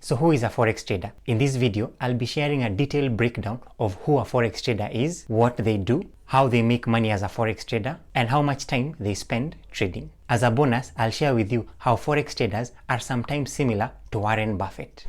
So who is a Forex trader? In this video, I'll be sharing a detailed breakdown of who a Forex trader is, what they do, how they make money as a Forex trader, and how much time they spend trading. As a bonus, I'll share with you how Forex traders are sometimes similar to Warren Buffett.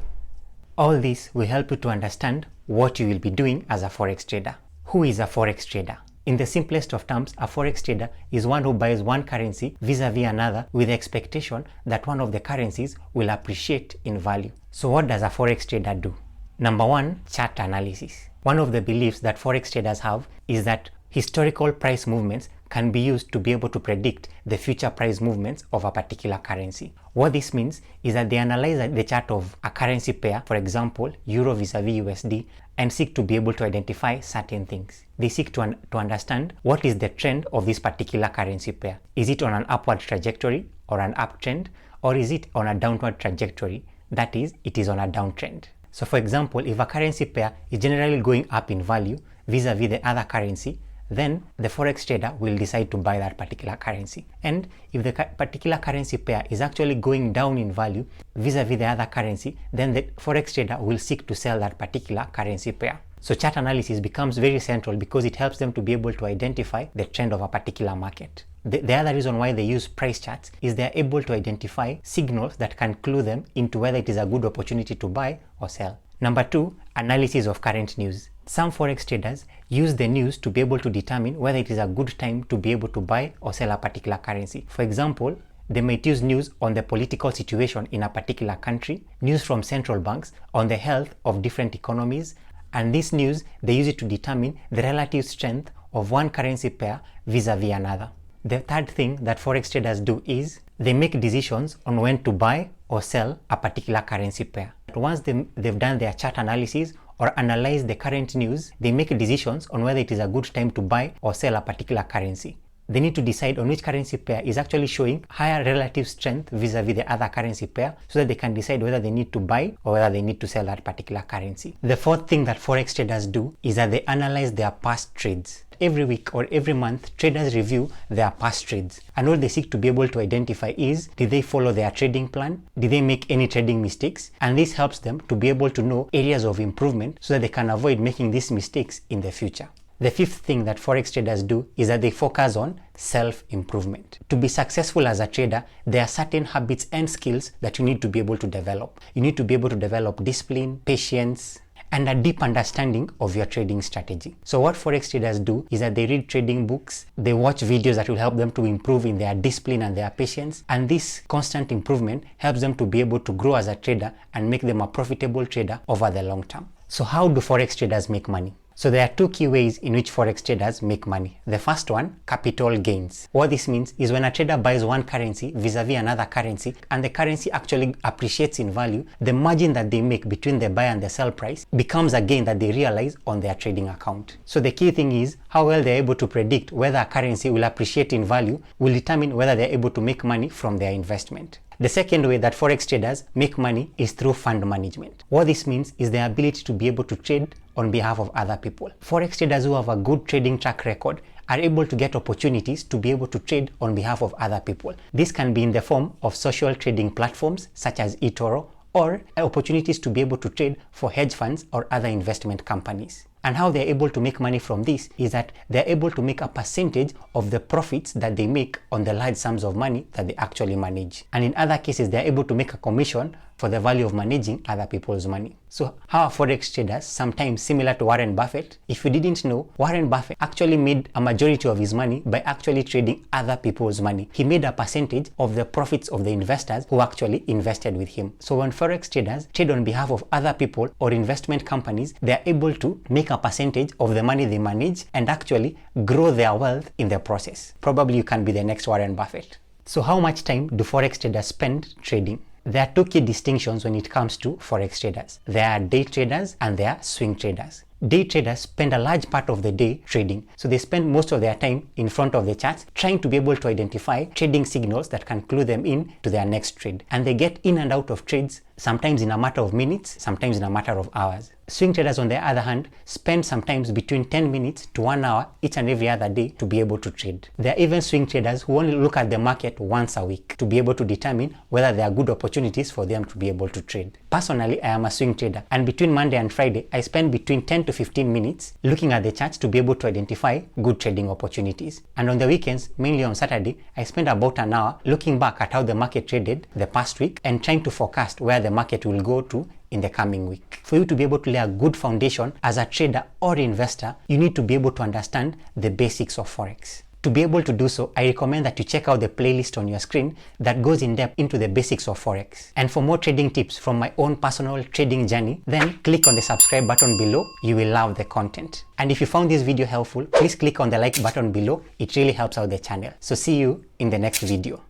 All this will help you to understand what you will be doing as a Forex trader. Who is a Forex trader? In the simplest of terms, a Forex trader is one who buys one currency vis-a-vis another with the expectation that one of the currencies will appreciate in value. So what does a Forex trader do? Number one, chart analysis. One of the beliefs that Forex traders have is that historical price movements can be used to be able to predict the future price movements of a particular currency. What this means is that they analyze the chart of a currency pair, for example, Euro vis-a-vis USD, and seek to be able to identify certain things. They seek to understand what is the trend of this particular currency pair. Is it on an upward trajectory or an uptrend, or is it on a downward trajectory? That is, it is on a downtrend. So for example, if a currency pair is generally going up in value vis-a-vis the other currency, then the Forex trader will decide to buy that particular currency. And if the particular currency pair is actually going down in value vis-a-vis the other currency, then the Forex trader will seek to sell that particular currency pair. So chart analysis becomes very central because it helps them to be able to identify the trend of a particular market. The other reason why they use price charts is they are able to identify signals that can clue them into whether it is a good opportunity to buy or sell. Number two, analysis of current news. Some Forex traders use the news to be able to determine whether it is a good time to be able to buy or sell a particular currency. For example, they might use news on the political situation in a particular country, news from central banks on the health of different economies, and this news, they use it to determine the relative strength of one currency pair vis-a-vis another. The third thing that Forex traders do is they make decisions on when to buy or sell a particular currency pair. Once they've done their chart analysis or analyze the current news, they make decisions on whether it is a good time to buy or sell a particular currency. They need to decide on which currency pair is actually showing higher relative strength vis-a-vis the other currency pair so that they can decide whether they need to buy or whether they need to sell that particular currency. The fourth thing that Forex traders do is that they analyze their past trades. Every week or every month, traders review their past trades, and what they seek to be able to identify is, did they follow their trading plan? Did they make any trading mistakes? And this helps them to be able to know areas of improvement so that they can avoid making these mistakes in the future. The fifth thing that Forex traders do is that they focus on self-improvement. To be successful as a trader, there are certain habits and skills that you need to be able to develop. You need to be able to develop discipline, patience, and a deep understanding of your trading strategy. So what Forex traders do is that they read trading books, they watch videos that will help them to improve in their discipline and their patience, and this constant improvement helps them to be able to grow as a trader and make them a profitable trader over the long term. So how do Forex traders make money? So there are two key ways in which Forex traders make money. The first one, capital gains. What this means is when a trader buys one currency vis-a-vis another currency and the currency actually appreciates in value, the margin that they make between the buy and the sell price becomes a gain that they realize on their trading account. So the key thing is how well they're able to predict whether a currency will appreciate in value will determine whether they're able to make money from their investment. The second way that Forex traders make money is through fund management. What this means is the ability to be able to trade on behalf of other people. Forex traders who have a good trading track record are able to get opportunities to be able to trade on behalf of other people. This can be in the form of social trading platforms such as eToro, or opportunities to be able to trade for hedge funds or other investment companies. And how they're able to make money from this is that they're able to make a percentage of the profits that they make on the large sums of money that they actually manage. And in other cases, they're able to make a commission for the value of managing other people's money. So how are Forex traders sometimes similar to Warren Buffett? If you didn't know, Warren Buffett actually made a majority of his money by actually trading other people's money. He made a percentage of the profits of the investors who actually invested with him. So when Forex traders trade on behalf of other people or investment companies, they're able to make a percentage of the money they manage and actually grow their wealth in the process. Probably you can be the next Warren Buffett. So how much time do Forex traders spend trading? There are two key distinctions when it comes to Forex traders. There are day traders and there are swing traders. Day traders spend a large part of the day trading. So they spend most of their time in front of the charts trying to be able to identify trading signals that can clue them in to their next trade. And they get in and out of trades sometimes in a matter of minutes, sometimes in a matter of hours. Swing traders, on the other hand, spend sometimes between 10 minutes to 1 hour each and every other day to be able to trade. There are even swing traders who only look at the market once a week to be able to determine whether there are good opportunities for them to be able to trade. Personally, I am a swing trader, and between Monday and Friday, I spend between 10 to 15 minutes looking at the charts to be able to identify good trading opportunities. And on the weekends, mainly on Saturday, I spend about an hour looking back at how the market traded the past week and trying to forecast where the market will go to in the coming week. For you to be able to lay a good foundation as a trader or investor, you need to be able to understand the basics of Forex. To be able to do so, I recommend that you check out the playlist on your screen that goes in depth into the basics of Forex. And for more trading tips from my own personal trading journey, then click on the subscribe button below. You will love the content. And if you found this video helpful, please click on the like button below. It really helps out the channel. So see you in the next video.